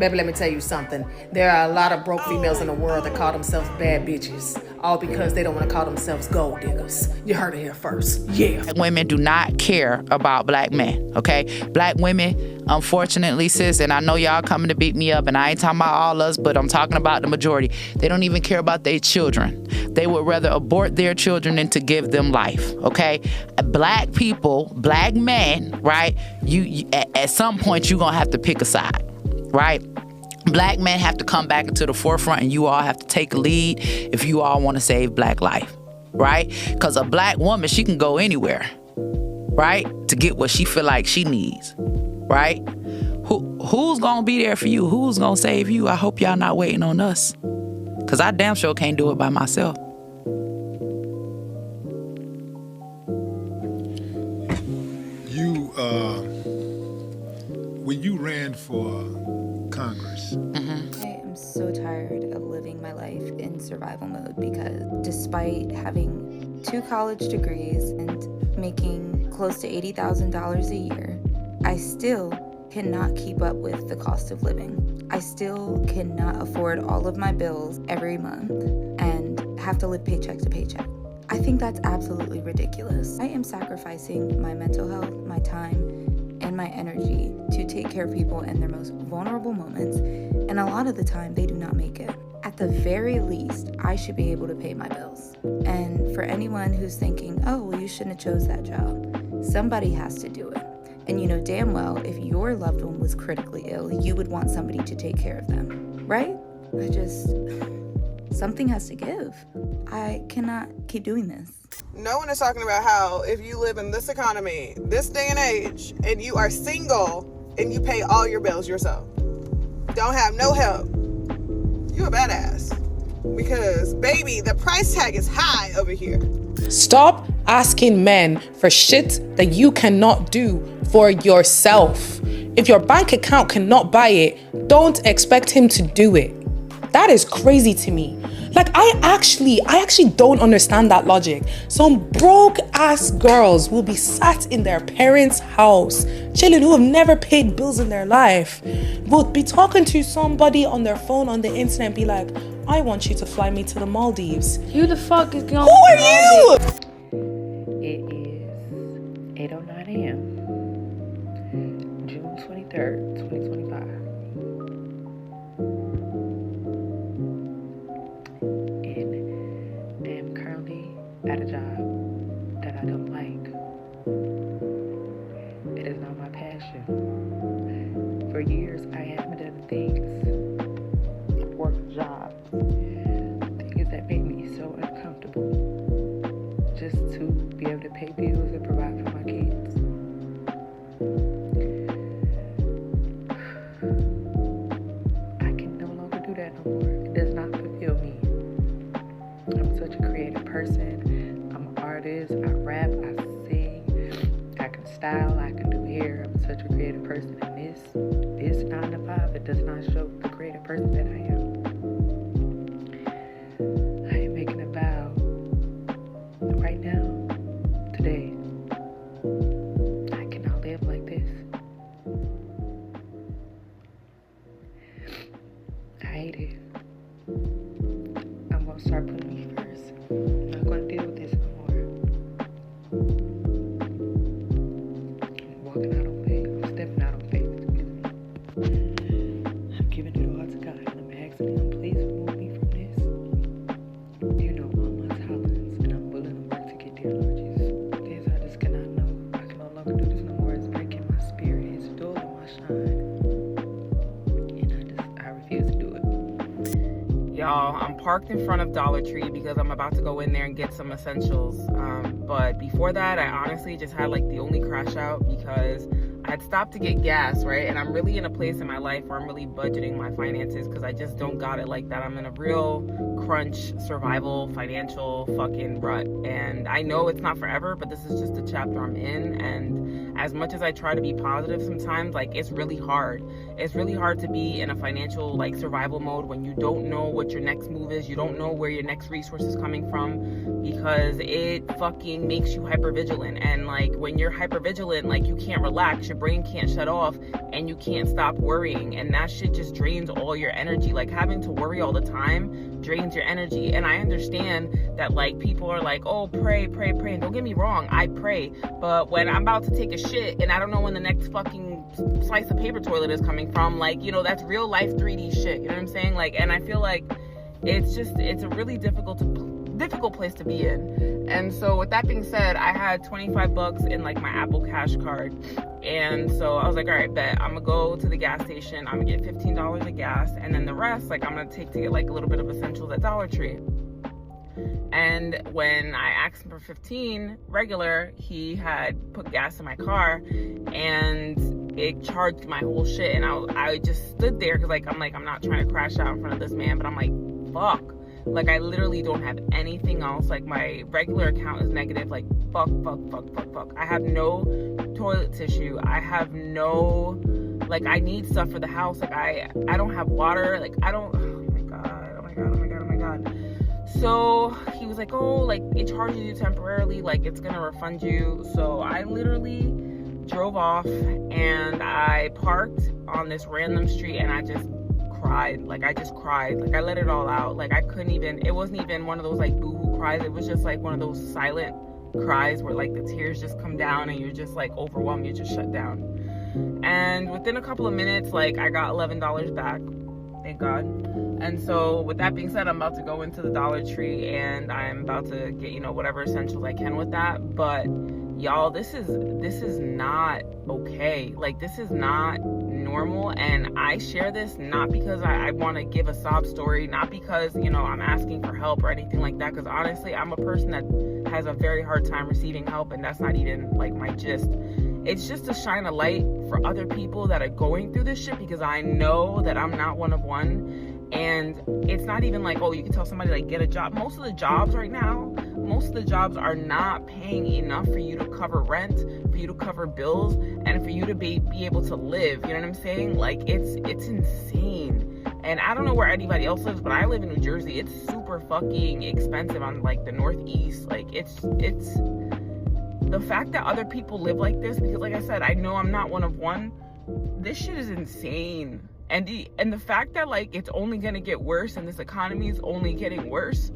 Baby, let me tell you something. There are a lot of broke females in the world that call themselves bad bitches, all because they don't want to call themselves gold diggers. You heard it here first. Yeah. Women do not care about black men, okay? Black women, unfortunately, sis, and I know y'all coming to beat me up, and I ain't talking about all us, but I'm talking about the majority. They don't even care about their children. They would rather abort their children than to give them life, okay? Black people, black men, right? You at some point, you're gonna have to pick a side, right? Black men have to come back into the forefront, and you all have to take a lead if you all want to save black life, right? Because a black woman, she can go anywhere, right, to get what she feel like she needs, right? Who's gonna be there for you? Who's gonna save you? I hope y'all not waiting on us, because I damn sure can't do it by myself. When you ran for Congress. I am so tired of living my life in survival mode because despite having 2 college degrees and making close to $80,000 a year, I still cannot keep up with the cost of living. I still cannot afford all of my bills every month and have to live paycheck to paycheck. I think that's absolutely ridiculous. I am sacrificing my mental health, my time, and my energy to take care of people in their most vulnerable moments, and a lot of the time they do not make it. At the very least, I should be able to pay my bills. And for anyone who's thinking, oh, well, you shouldn't have chose that job, somebody has to do it. And you know damn well, if your loved one was critically ill, you would want somebody to take care of them, right? Something has to give. I cannot keep doing this. No one is talking about how if you live in this economy, this day and age, and you are single and you pay all your bills yourself, don't have no help, you a badass. Because, baby, the price tag is high over here. Stop asking men for shit that you cannot do for yourself. If your bank account cannot buy it, don't expect him to do it. That is crazy to me. Like, I actually don't understand that logic. Some broke ass girls will be sat in their parents' house, chilling, who have never paid bills in their life, will be talking to somebody on their phone on the internet and be like, I want you to fly me to the Maldives. Who the fuck is going? Who are you? It is 8:09 a.m. June 23rd, 2025. And I am currently at a job that I don't like. It is not my passion. For years, I haven't done things, work jobs, things that make me so uncomfortable, just to be able to pay bills and provide for my kids. I can no longer do that no more. It does not fulfill me. I'm such a creative person. I'm an artist. I rap, I sing, I can style, I can do hair. I'm such a creative person, and this 9 to 5, it does not show the creative person that I am. I am making a vow right now, today. I cannot live like this. I hate it. I'm gonna start putting me first. I'm not gonna deal with this no more. I'm walking out on faith. I'm stepping out on faith. I'm giving it all to God, and I'm asking Him, please remove me from this. You know all my talents, and I'm willing to work to get there, Lord Jesus. This I just cannot know. I can no longer do this no more. It's breaking my spirit. It's dulling my shine. And I refuse to do it. Y'all, I'm parked in front of Dollar Tree because I'm about to go in there and get some essentials. But before that, I honestly just had like the only crash out because I had stopped to get gas, right? And I'm really in a place in my life where I'm really budgeting my finances because I just don't got it like that. I'm in a real crunch, survival, financial fucking rut. And I know it's not forever, but this is just the chapter I'm in. And as much as I try to be positive sometimes, like, it's really hard. It's really hard to be in a financial, like, survival mode when you don't know what your next move is. You don't know where your next resource is coming from, because it fucking makes you hypervigilant. And, like, when you're hypervigilant, like, you can't relax, your brain can't shut off, and you can't stop worrying. And that shit just drains all your energy. Like, having to worry all the time drains your energy. And I understand that, like, people are like, oh, pray. And don't get me wrong, I pray. But when I'm about to take a shit and I don't know when the next fucking slice of paper toilet is coming from, like, you know, that's real life 3D shit. You know what I'm saying? Like, and I feel like it's a really difficult place to be in. And so with that being said, I had $25 in, like, my Apple Cash card. And so I was like, all right, bet, I'm gonna go to the gas station, I'm gonna get $15 of gas, and then the rest, like, I'm gonna take to get, like, a little bit of essentials at Dollar Tree. And when I asked him for 15 regular, he had put gas in my car and it charged my whole shit. And I just stood there because, like, I'm not trying to crash out in front of this man, but I'm like, fuck. Like, I literally don't have anything else. Like, my regular account is negative. Like, fuck. I have no toilet tissue. I have no, like, I need stuff for the house. Like, I don't have water. Like, I don't, oh my God. So he was like, oh, like, it charges you temporarily, like, it's gonna refund you. So I literally drove off and I parked on this random street and I just cried. Like, I let it all out. Like, it wasn't even one of those, like, boohoo cries. It was just, like, one of those silent cries where, like, the tears just come down and you're just, like, overwhelmed. You just shut down. And within a couple of minutes, like, I got $11 back. Thank God. And so with that being said, I'm about to go into the Dollar Tree and I'm about to get, you know, whatever essentials I can with that. But y'all, this is not okay. Like, this is not normal. And I share this not because I want to give a sob story, not because, you know, I'm asking for help or anything like that, because honestly, I'm a person that has a very hard time receiving help, and that's not even, like, my gist. It's just to shine a light for other people that are going through this shit, because I know that I'm not one of one. And it's not even like, oh, you can tell somebody, like, get a job. Most of the jobs right now, are not paying enough for you to cover rent, for you to cover bills, and for you to be able to live. You know what I'm saying? Like, it's insane. And I don't know where anybody else lives, but I live in New Jersey. It's super fucking expensive on, like, the Northeast. Like, it's the fact that other people live like this, because, like I said, I know I'm not one of one. This shit is insane. And the fact that, like, it's only gonna get worse and this economy is only getting worse.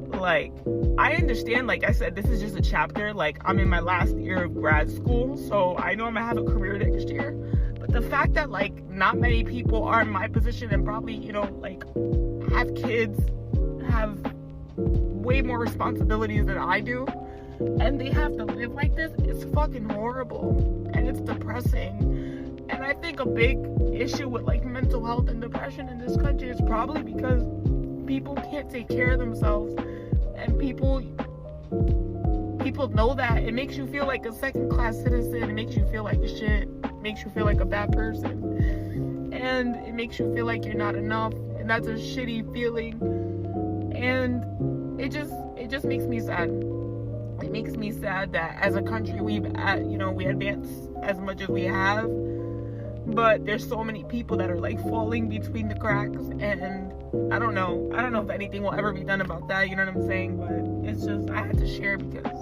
Like, I understand, like I said, this is just a chapter. Like, I'm in my last year of grad school, so I know I'm gonna have a career next year. But the fact that, like, not many people are in my position and probably, you know, like, have kids, have way more responsibilities than I do, and they have to live like this, it's fucking horrible. And it's depressing. And I think a big issue with, like, mental health and depression in this country is probably because people can't take care of themselves, and people know that. It makes you feel like a second-class citizen. It makes you feel like shit. It makes you feel like a bad person, and it makes you feel like you're not enough, and that's a shitty feeling. And it just makes me sad. It makes me sad that as a country we advance as much as we have, but there's so many people that are, like, falling between the cracks, and I don't know if anything will ever be done about that, you know what I'm saying? But it's just, I had to share because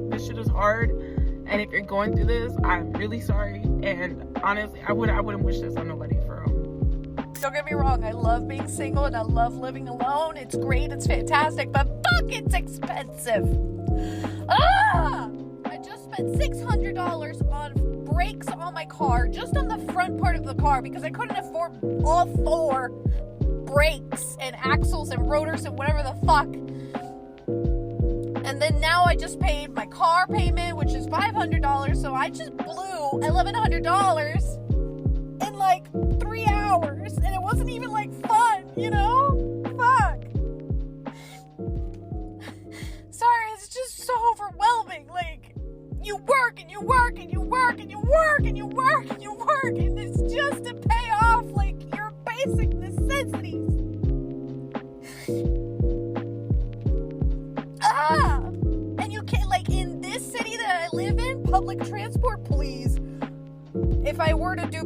this shit is hard, and if you're going through this, I'm really sorry, and honestly, I wouldn't wish this on nobody, for real. Don't get me wrong, I love being single and I love living alone. It's great, it's fantastic, but fuck, it's expensive. I just spent $600 on brakes on my car, just on the front part of the car, because I couldn't afford all 4 brakes and axles and rotors and whatever the fuck. And then now I just paid my car payment, which is $500, so I just blew $1,100 in, like, 3 hours, and it wasn't even, like, fun, you know? Fuck. Sorry, it's just so overwhelming. Like, you work and you work and you work and you work and you work and you work, and it's just to pay off, like, your basic necessities. And you can't, like, in this city that I live in, public transport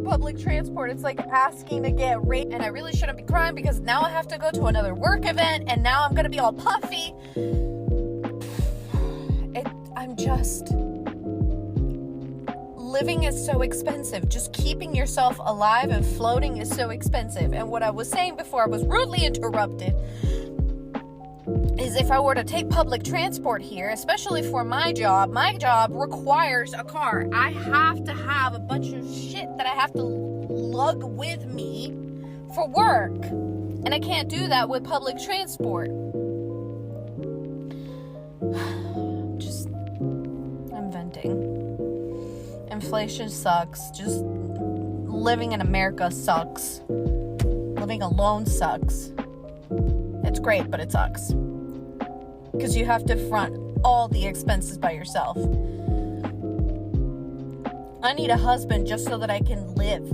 public transport. It's like asking to get raped. And I really shouldn't be crying because now I have to go to another work event and now I'm gonna be all puffy. I'm just... Living is so expensive. Just keeping yourself alive and floating is so expensive. And what I was saying before I was rudely interrupted is if I were to take public transport here, especially for my job requires a car. I have to have a bunch of shit that I have to lug with me for work. And I can't do that with public transport. I'm venting. Inflation sucks. Just living in America sucks. Living alone sucks. It's great, but it sucks. Because you have to front all the expenses by yourself. I need a husband just so that I can live.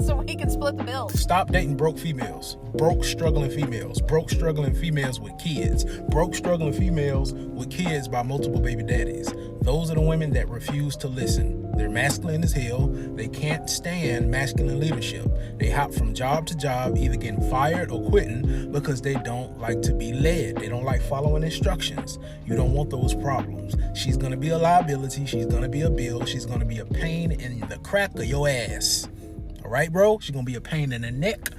So we can split the bills. Stop dating broke females. Broke, struggling females. Broke, struggling females with kids. Broke, struggling females with kids by multiple baby daddies. Those are the women that refuse to listen. They're masculine as hell. They can't stand masculine leadership. They hop from job to job, either getting fired or quitting because they don't like to be led. They don't like following instructions. You don't want those problems. She's going to be a liability. She's going to be a bill. She's going to be a pain in the crack of your ass. All right, bro? She's going to be a pain in the neck,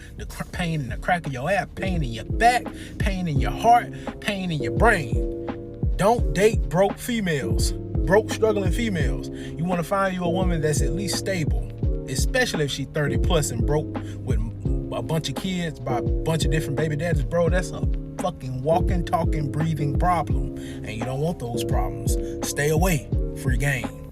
pain in the crack of your ass, pain in your back, pain in your heart, pain in your brain. Don't date broke females. Broke, struggling females. You want to find you a woman that's at least stable, especially if she's 30 plus and broke with a bunch of kids by a bunch of different baby daddies. Bro, that's a fucking walking, talking, breathing problem. And you don't want those problems. Stay away. Free game.